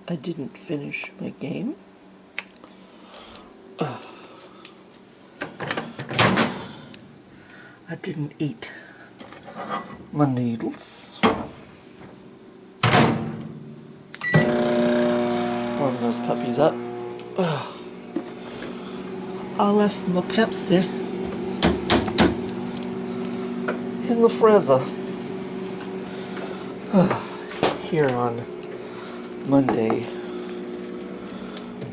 I didn't finish my game. I didn't eat my noodles. Warm those puppies up. I left my Pepsi in the freezer. Here on Monday,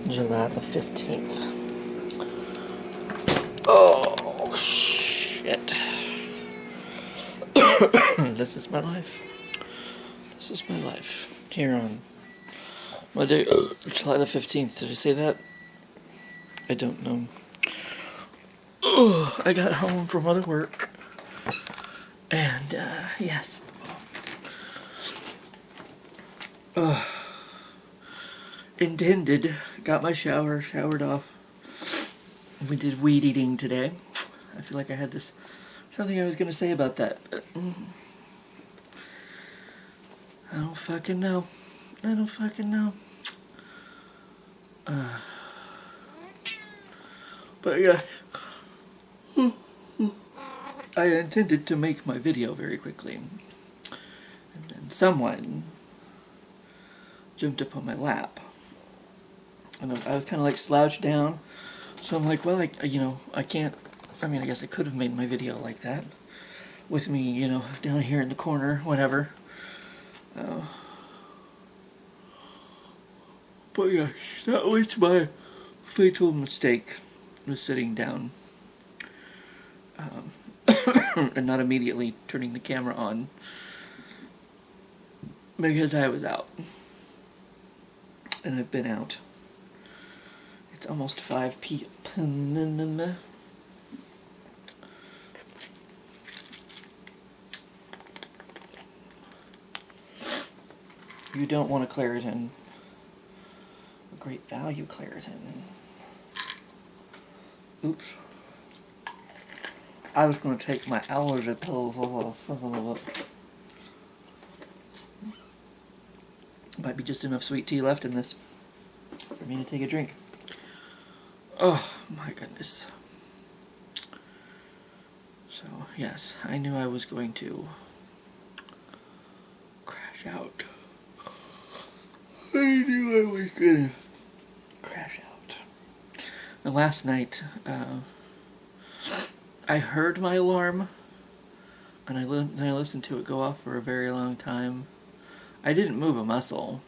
July the 15th. Oh, shit. This is my life. This is my life. Here on Monday, July the 15th. Did I say that? I don't know. I got home from other work. And, yes. Intended. Got my showered off. We did weed eating today. I feel like I had something I was going to say about that, but I don't fucking know. But yeah, I intended to make my video very quickly, and then someone jumped up on my lap, and I was kind of like slouched down, so I'm like, well, I can't, I guess I could have made my video like that, with me, down here in the corner, whatever. But yeah, that was my fatal mistake, was sitting down, and not immediately turning the camera on, because I was out, and I've been out. It's almost 5 p.m. You don't want a Claritin. A great value Claritin. Oops. I was going to take my allergy pills. Might be just enough sweet tea left in this for me to take a drink. Oh my goodness. So, yes, I knew I was going to crash out. I knew I was going to crash out. And last night, I heard my alarm, and I listened to it go off for a very long time. I didn't move a muscle.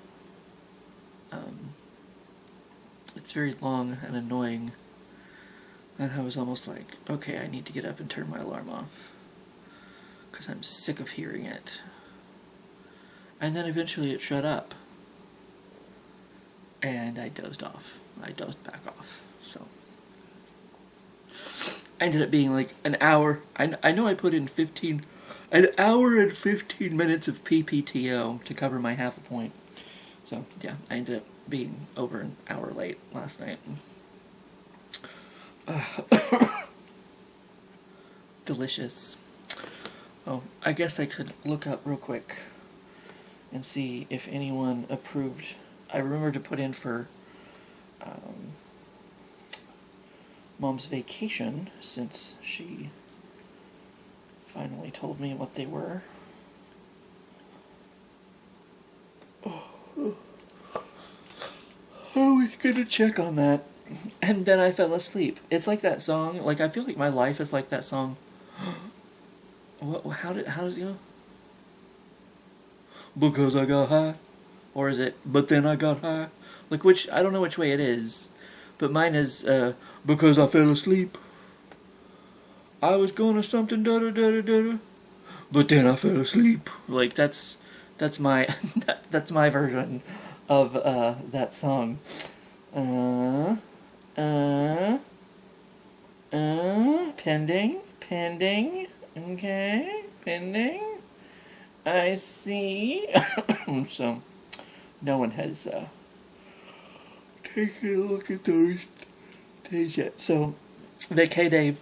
It's very long and annoying. And I was almost like, okay, I need to get up and turn my alarm off, because I'm sick of hearing it. And then eventually it shut up. And I dozed off. I dozed back off. So I ended up being like an hour. I know I put in an hour and 15 minutes of PPTO to cover my half a point. So yeah, I ended up being over an hour late last night. Delicious. Oh, I guess I could look up real quick and see if anyone approved. I remember to put in for Mom's vacation, since she finally told me what they were. I was gonna check on that, and then I fell asleep. It's like that song. Like, I feel like my life is like that song. How does it go? Because I got high. Or is it, but then I got high? Like, I don't know which way it is. But mine is, because I fell asleep. I was gonna something, da-da-da-da-da. But then I fell asleep. Like, that's my, that's my version of, that song. Pending. Okay, pending. I see. So, no one has taken a look at those days yet. So, Vacay Day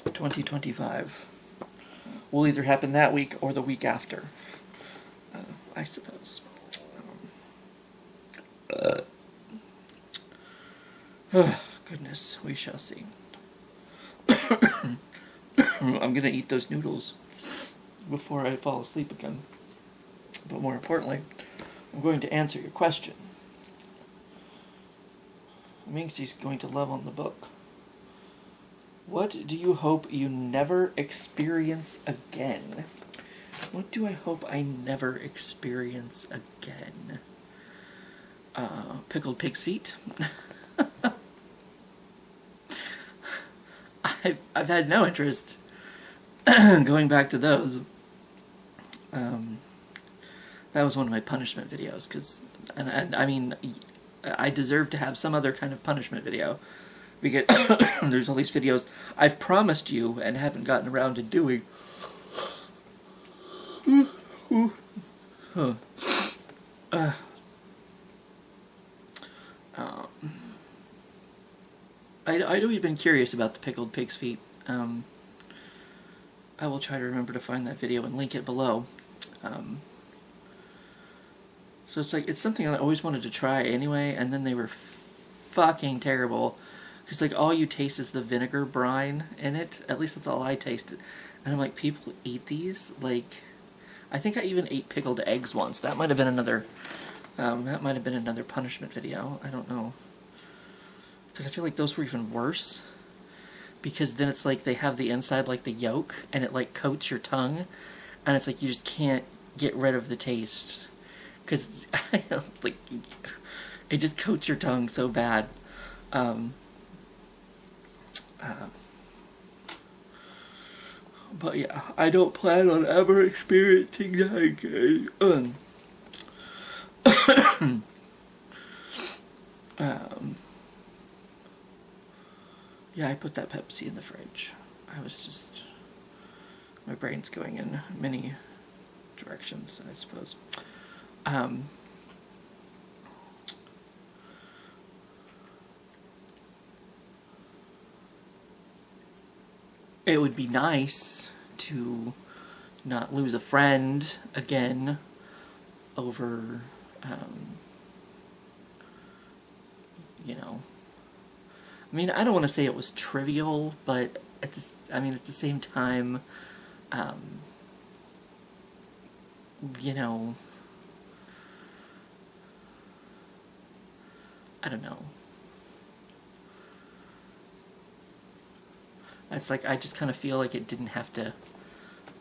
2025 will either happen that week or the week after, I suppose. Goodness, we shall see. I'm gonna eat those noodles before I fall asleep again. But more importantly, I'm going to answer your question. Minksy's going to love on the book. What do you hope you never experience again? What do I hope I never experience again? Pickled pig's feet. I've had no interest going back to those. That was one of my punishment videos, and I mean, I deserve to have some other kind of punishment video. Because there's all these videos I've promised you and haven't gotten around to doing. I know you've been curious about the pickled pig's feet. I will try to remember to find that video and link it below. So it's something I always wanted to try anyway, and then they were fucking terrible. Because, like, all you taste is the vinegar brine in it. At least that's all I tasted. And I'm like, people eat these? Like, I think I even ate pickled eggs once. That might have been another, punishment video. I don't know. Because I feel like those were even worse. Because then it's like they have the inside like the yolk, and it, like, coats your tongue. And it's like you just can't get rid of the taste. Because, like, it just coats your tongue so bad. But yeah, I don't plan on ever experiencing that again. Yeah, I put that Pepsi in the fridge. My brain's going in many directions, I suppose. It would be nice to not lose a friend again over, you know. I mean, I don't want to say it was trivial, but at the same time, you know, I don't know. It's like, I just kind of feel like it didn't have to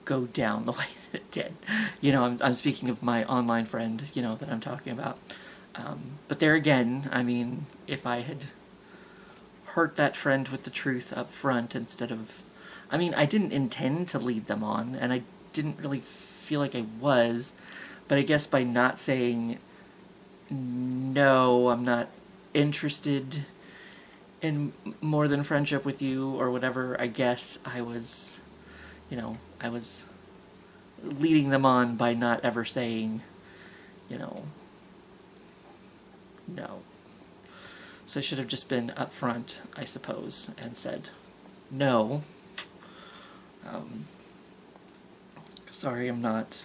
go down the way that it did. You know, I'm speaking of my online friend, you know, that I'm talking about. But there again, I mean, if I had hurt that friend with the truth up front instead of... I mean, I didn't intend to lead them on, and I didn't really feel like I was, but I guess by not saying, no, I'm not interested in more than friendship with you, or whatever, I guess I was, you know, I was leading them on by not ever saying, you know, no. So I should have just been upfront, I suppose, and said, no. Sorry, I'm not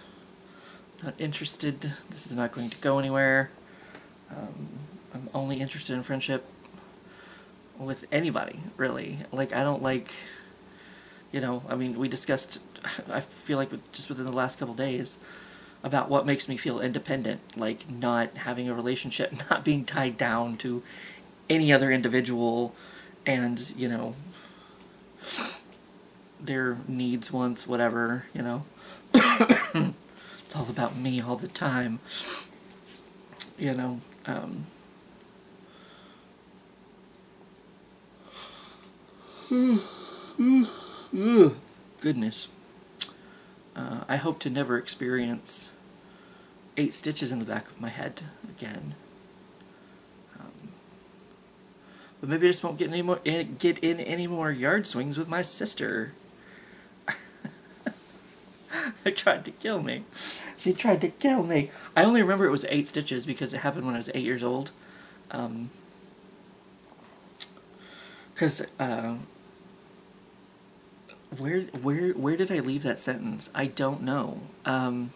interested. This is not going to go anywhere. I'm only interested in friendship with anybody, really. Like, I don't like, you know, I mean, we discussed, I feel like just within the last couple days, about what makes me feel independent, like not having a relationship, not being tied down to any other individual, and, you know, their needs, wants, whatever, you know. It's all about me all the time, you know. Goodness. I hope to never experience 8 stitches in the back of my head again. But maybe I just won't get in any more yard swings with my sister. She tried to kill me. She tried to kill me. I only remember it was 8 stitches because it happened when I was 8 years old. Because where did I leave that sentence? I don't know. I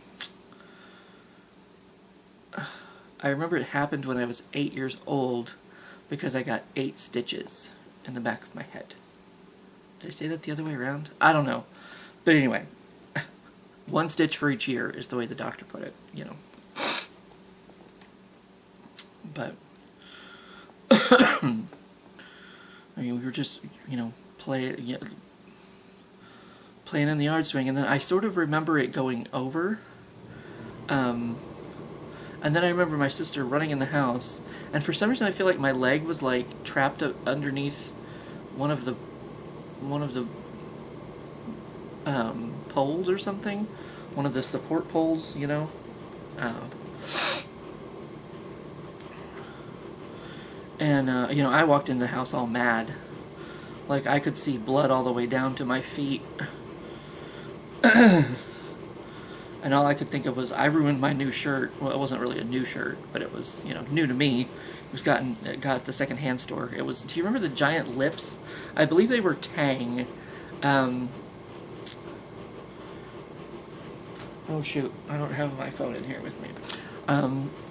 remember it happened when I was 8 years old, because I got 8 stitches in the back of my head. Did I say that the other way around? I don't know. But anyway, 1 stitch for each ear is the way the doctor put it, you know. But, I mean, we were just, you know, playing in the yard swing, and then I sort of remember it going over. And then I remember my sister running in the house, and for some reason I feel like my leg was like trapped underneath one of the poles or something, one of the support poles, you know. And you know, I walked in the house all mad, like I could see blood all the way down to my feet. And all I could think of was, I ruined my new shirt. Well, it wasn't really a new shirt, but it was, you know, new to me. It was got at the second-hand store. It was, do you remember the giant lips? I believe they were Tang. Oh shoot, I don't have my phone in here with me.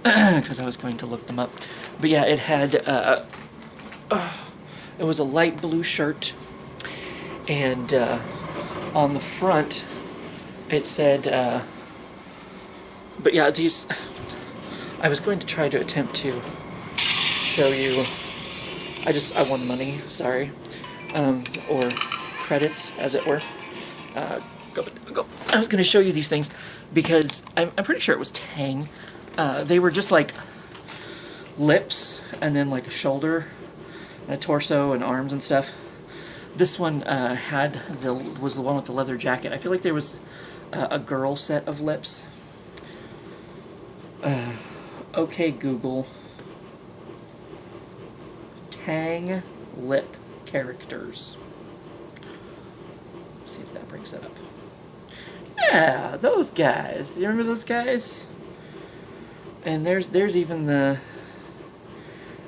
Because I was going to look them up. But yeah, it had, it was a light blue shirt, and on the front it said, but yeah, these, I was going to try to attempt to show you, I won money, sorry, or credits, as it were. Go. I was going to show you these things, because I'm pretty sure it was Tang. They were just like lips, and then like a shoulder, and a torso, and arms and stuff. This one was the one with the leather jacket. I feel like there was a girl set of lips. Okay, Google. Tang lip characters. See if that brings it up. Yeah, those guys. You remember those guys? And there's even the,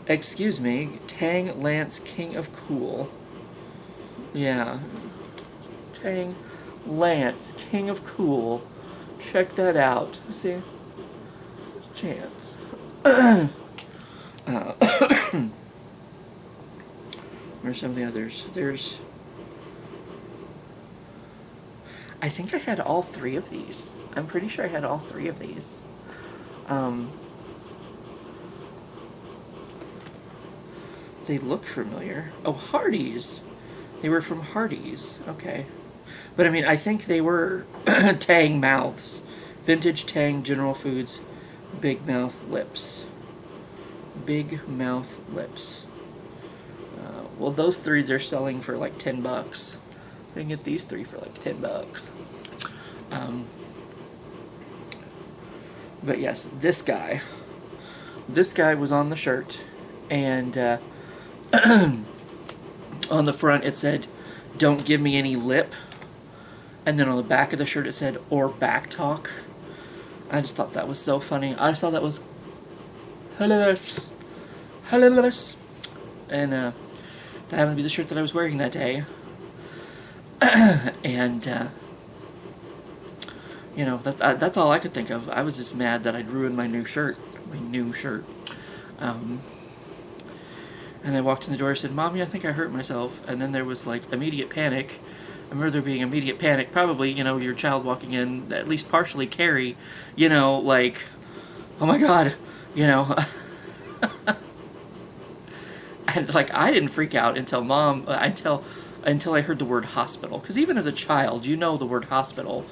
excuse me, Tang Lance King of Cool. Yeah. Tang Lance King of Cool. Check that out. See? Chance. Where's some of the others? There's, I think I had all 3 of these. I'm pretty sure I had all 3 of these. They look familiar. Oh, Hardee's. They were from Hardee's. Okay. But I mean, I think they were Tang mouths. Vintage Tang General Foods Big Mouth Lips. Big Mouth Lips. Well, those 3 they're selling for like $10. I can get these 3 for like $10. But yes, this guy was on the shirt, and on the front it said, "Don't give me any lip," and then on the back of the shirt it said, "or back talk." I just thought that was so funny. I just thought that was hilarious. And that happened to be the shirt that I was wearing that day. And you know, that's all I could think of. I was just mad that I'd ruined my new shirt. And I walked in the door and said, "Mommy, I think I hurt myself." And then there was like immediate panic. I remember there being immediate panic. Probably, you know, your child walking in, at least partially carry, you know, like, oh my God, you know. And like, I didn't freak out until until I heard the word hospital. Because even as a child, you know the word hospital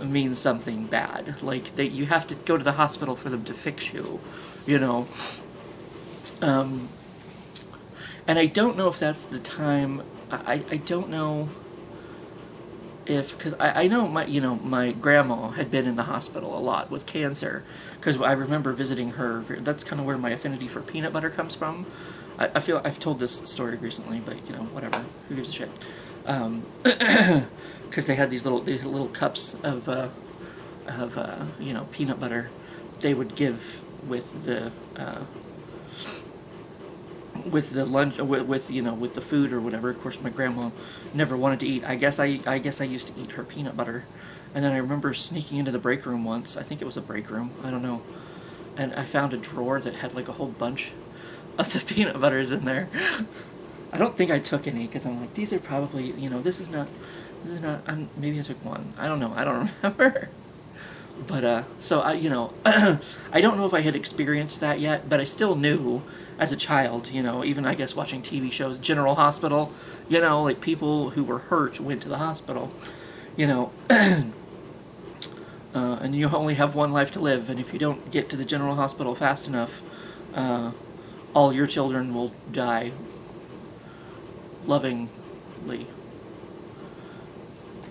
means something bad. Like, you have to go to the hospital for them to fix you, you know. And I don't know if that's the time. I don't know if, because I know my grandma had been in the hospital a lot with cancer, because I remember visiting her. That's kind of where my affinity for peanut butter comes from. I feel I've told this story recently, but you know, whatever, who gives a shit? Because they had these little cups of you know, peanut butter they would give with the lunch, with you know, with the food or whatever. Of course, my grandma never wanted to eat. I guess I used to eat her peanut butter, and then I remember sneaking into the break room once. I think it was a break room. I don't know. and I found a drawer that had like a whole bunch of the peanut butters in there. I don't think I took any because I'm like, these are probably, you know, this is not, maybe I took one. I don't know. I don't remember. But, so, you know, I don't know if I had experienced that yet, but I still knew as a child, you know, even I guess watching TV shows, General Hospital, you know, like people who were hurt went to the hospital, you know, and you only have one life to live, and if you don't get to the General Hospital fast enough, all your children will die lovingly,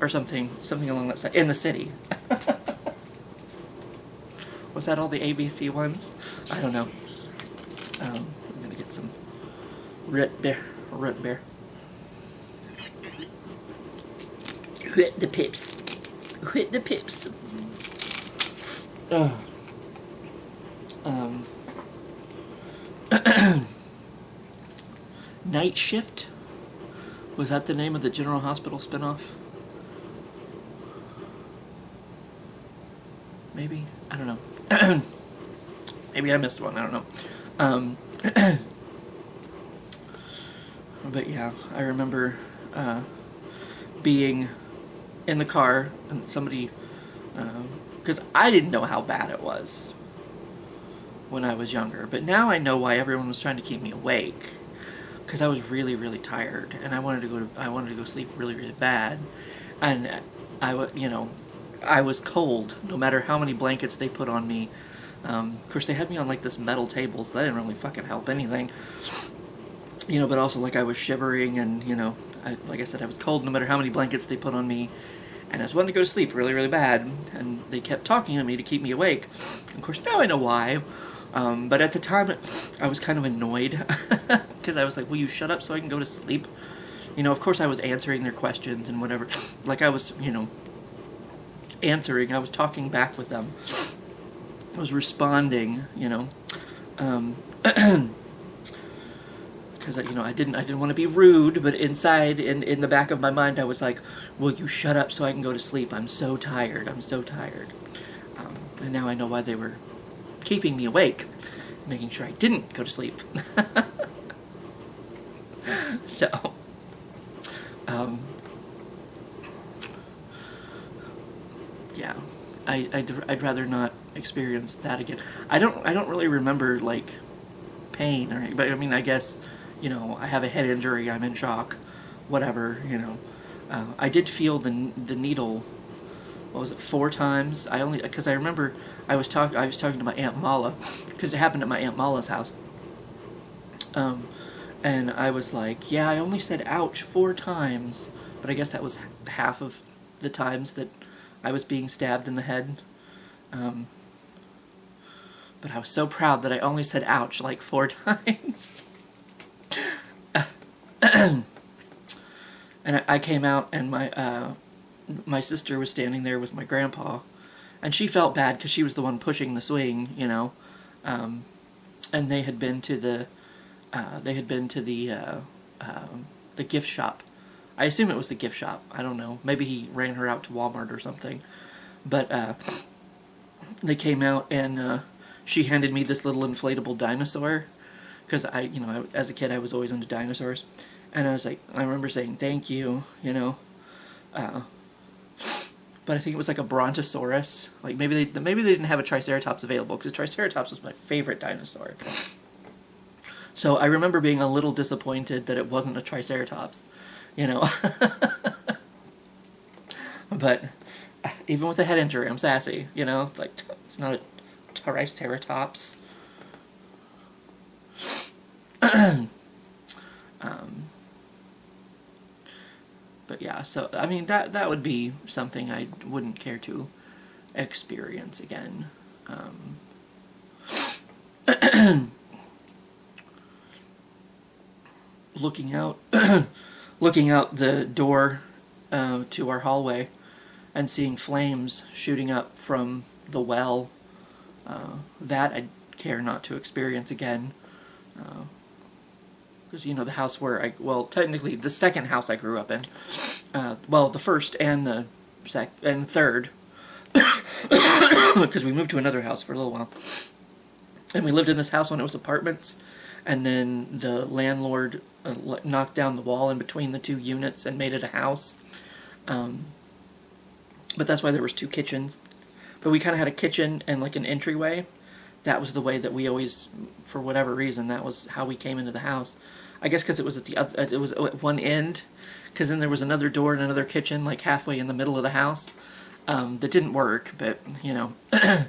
or something along that side, in the city. Was that all the ABC ones? I don't know. I'm gonna get some root beer. Hit the pips. Hit the pips. Night Shift? Was that the name of the General Hospital spinoff? Maybe? I don't know. Maybe I missed one, I don't know. But yeah, I remember being in the car and somebody, because I didn't know how bad it was when I was younger, but now I know why everyone was trying to keep me awake, because I was really, really tired, and I wanted to go sleep really, really bad, and you know, I was cold no matter how many blankets they put on me. Of course, they had me on like this metal table, so that didn't really fucking help anything. You know, but also like I was shivering, and you know, like I said, I was cold no matter how many blankets they put on me, and I was wanting to go to sleep really, really bad, and they kept talking to me to keep me awake. Of course, now I know why. But at the time, I was kind of annoyed because I was like, "Will you shut up so I can go to sleep?" You know, of course, I was answering their questions and whatever. Like I was, you know, answering. I was talking back with them. I was responding, you know, because you know I didn't want to be rude, but inside, in the back of my mind, I was like, "Will you shut up so I can go to sleep? I'm so tired. I'm so tired." And now I know why they were keeping me awake, making sure I didn't go to sleep. So, yeah, I'd rather not experience that again. I don't really remember like pain, or but I mean, I guess, you know, I have a head injury, I'm in shock, whatever, you know. I did feel the needle. What was it? 4 times. Because I remember I was talking to my Aunt Mala, because it happened at my Aunt Mala's house. And I was like, yeah, I only said ouch 4 times, but I guess that was half of the times that I was being stabbed in the head. But I was so proud that I only said ouch like 4 times. And I came out, and my sister was standing there with my grandpa, and she felt bad because she was the one pushing the swing, you know. And they had been to the gift shop. I assume it was the gift shop. I don't know. Maybe he ran her out to Walmart or something. But they came out, and she handed me this little inflatable dinosaur, because as a kid I was always into dinosaurs, and I was like, I remember saying thank you, you know. But I think it was like a brontosaurus. Like maybe they didn't have a triceratops available, because triceratops was my favorite dinosaur. So I remember being a little disappointed that it wasn't a triceratops, you know. But even with a head injury, I'm sassy, you know. It's like, it's not a triceratops. But yeah, so I mean that would be something I wouldn't care to experience again. Looking out the door to our hallway and seeing flames shooting up from the well, that I'd care not to experience again. Because, you know, the house where technically the second house I grew up in, the first and the third, because we moved to another house for a little while. And we lived in this house when it was apartments, and then the landlord knocked down the wall in between the two units and made it a house. But that's why there was two kitchens. But we kind of had a kitchen and like an entryway. That was the way that we always, for whatever reason, that was how we came into the house. I guess because it was at the other, it was at one end, because then there was another door and another kitchen like halfway in the middle of the house. That didn't work, but you know, I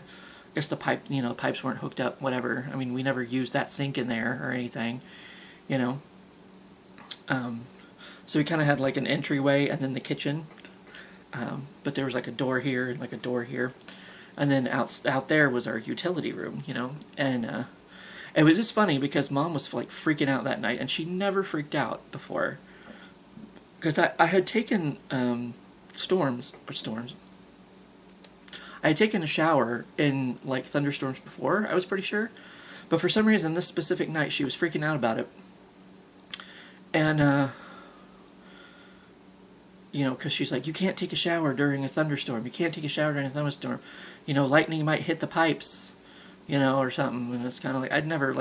guess the pipes weren't hooked up. Whatever. I mean, we never used that sink in there or anything, you know. So we kind of had like an entryway and then the kitchen, but there was like a door here and like a door here, and then out there was our utility room, you know. And it was just funny because Mom was like freaking out that night, and she never freaked out before, because I had taken storms. I had taken a shower in like thunderstorms before, I was pretty sure, but for some reason this specific night she was freaking out about it. And you know, because she's like, you can't take a shower during a thunderstorm. You can't take a shower during a thunderstorm. You know, lightning might hit the pipes, you know, or something. And it's kind of like I'd never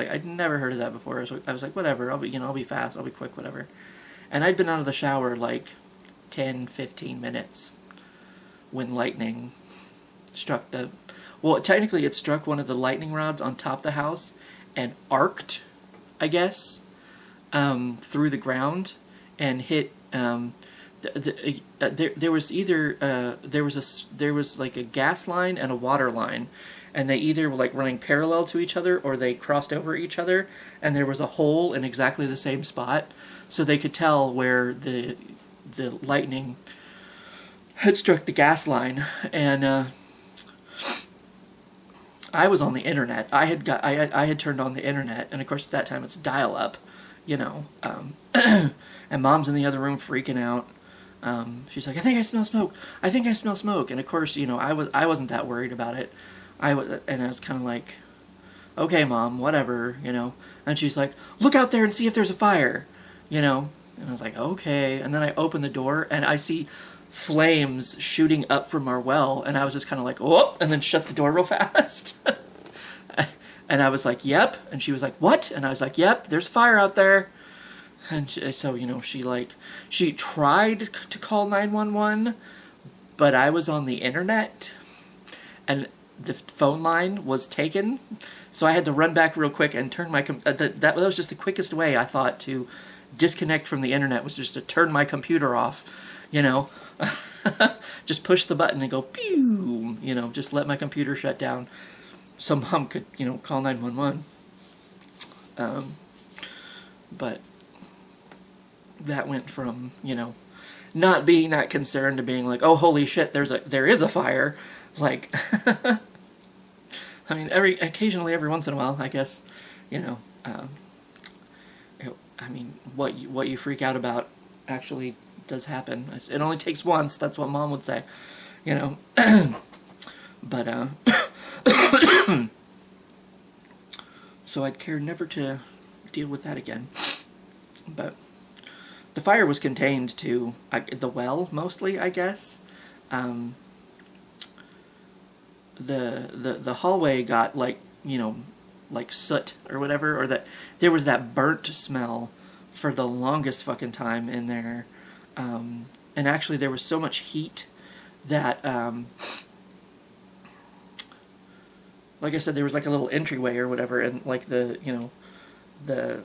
heard of that before. I was like, whatever. I'll be fast. I'll be quick. Whatever. And I'd been out of the shower like 10, 15 minutes when lightning struck the. Well, technically, it struck one of the lightning rods on top of the house and arced, I guess, through the ground and hit. There was like a gas line and a water line, and they either were like running parallel to each other or they crossed over each other, and there was a hole in exactly the same spot, so they could tell where the lightning had struck the gas line. And I was on the internet. I had turned on the internet, and of course at that time it's dial-up, you know. And Mom's in the other room freaking out. She's like, I think I smell smoke. I think I smell smoke. And of course, you know, I wasn't that worried about it. And I was kind of like, okay, Mom, whatever, you know. And she's like, look out there and see if there's a fire, you know. And I was like, okay. And then I open the door and I see flames shooting up from our well. And I was just kind of like, oh, and then shut the door real fast. And I was like, yep. And she was like, what? And I was like, yep, there's fire out there. And so, you know, she tried to call 911, but I was on the internet, and the phone line was taken, so I had to run back real quick and turn my that was just the quickest way, I thought, to disconnect from the internet, was just to turn my computer off, you know. Just push the button and go, pew, you know, just let my computer shut down so Mom could, you know, call 911. But that went from, you know, not being that concerned to being like, oh, holy shit, there is a fire. Like, I mean, occasionally, every once in a while, I guess, you know, I mean, what you freak out about actually does happen. It only takes once. That's what Mom would say, you know. But so I'd care never to deal with that again. But the fire was contained to the well, mostly, I guess. The hallway got, like, you know, like soot or whatever, or that there was that burnt smell for the longest fucking time in there. And actually there was so much heat that, like I said, there was like a little entryway or whatever, and like the, you know, the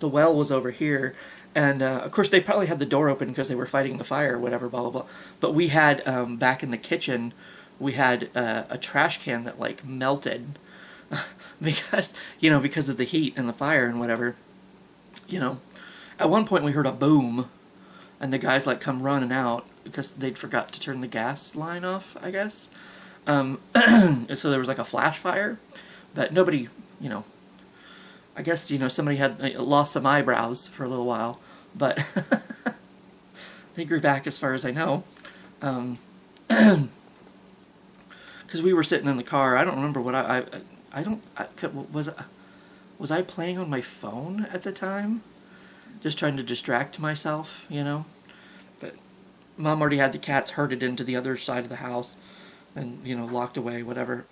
well was over here, and of course they probably had the door open because they were fighting the fire or whatever, blah blah blah. But we had back in the kitchen, we had a trash can that like melted because, you know, because of the heat and the fire and whatever. You know, at one point we heard a boom, and the guys like come running out because they'd forgot to turn the gas line off, I guess. So there was like a flash fire, but nobody, you know. I guess, you know, somebody had lost some eyebrows for a little while, but they grew back as far as I know. Because we were sitting in the car. I don't remember what was I playing on my phone at the time? Just trying to distract myself, you know? But Mom already had the cats herded into the other side of the house and, you know, locked away, whatever.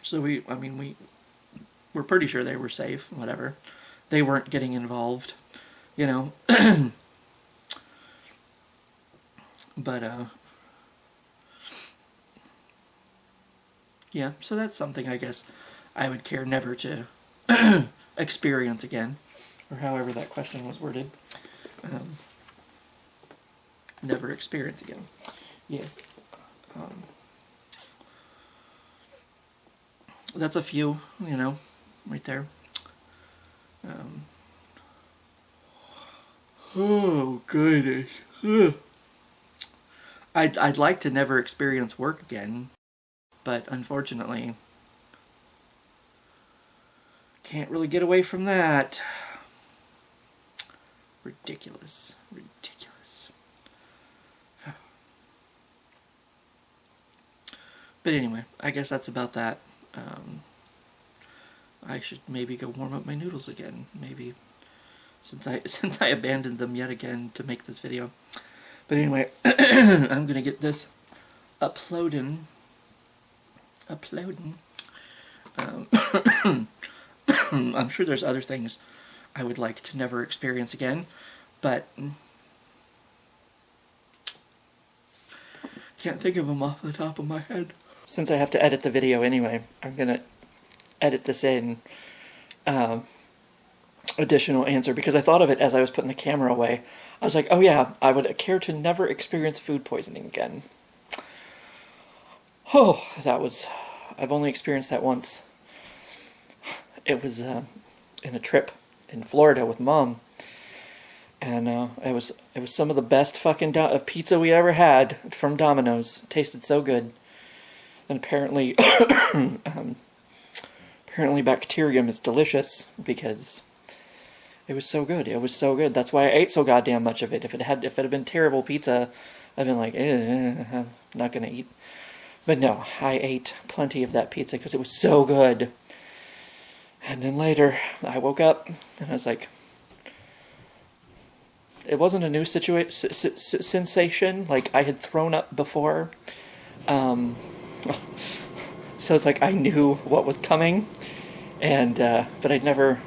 So we're pretty sure they were safe, whatever. They weren't getting involved, you know. But, yeah, so that's something I guess I would care never to experience again, or however that question was worded. Never experience again. Yes. That's a few, you know, right there. Oh, goodness. Ugh. I'd like to never experience work again, but unfortunately, can't really get away from that. Ridiculous. Ridiculous. But anyway, I guess that's about that. I should maybe go warm up my noodles again, maybe, since I abandoned them yet again to make this video. But anyway, I'm gonna get this uploading. I'm sure there's other things I would like to never experience again, but can't think of them off the top of my head. Since I have to edit the video anyway, I'm gonna edit this in additional answer, because I thought of it as I was putting the camera away. I was like, oh yeah, I would care to never experience food poisoning again. Oh, I've only experienced that once. It was in a trip in Florida with Mom, and it was some of the best fucking pizza we ever had from Domino's. It tasted so good, and apparently, apparently bacterium is delicious because it was so good. It was so good. That's why I ate so goddamn much of it. If it had been terrible pizza, I'd been like, I'm not gonna eat. But no, I ate plenty of that pizza because it was so good. And then later, I woke up and I was like, it wasn't a new sensation. Like I had thrown up before, so it's like I knew what was coming, and but I'd never.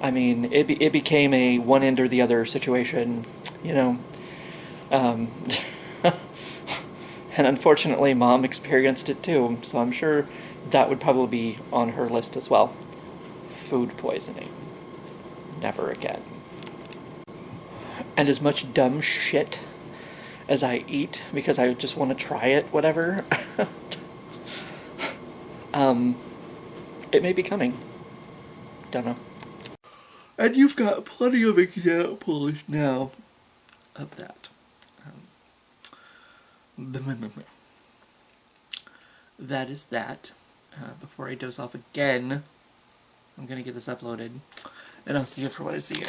I mean, it became a one end or the other situation, you know. And unfortunately, Mom experienced it too, so I'm sure that would probably be on her list as well. Food poisoning. Never again. And as much dumb shit as I eat, because I just want to try it, whatever, it may be coming. Don't know. And you've got plenty of examples now of that. That is that. Before I doze off again, I'm going to get this uploaded, and I'll see you for when I see you.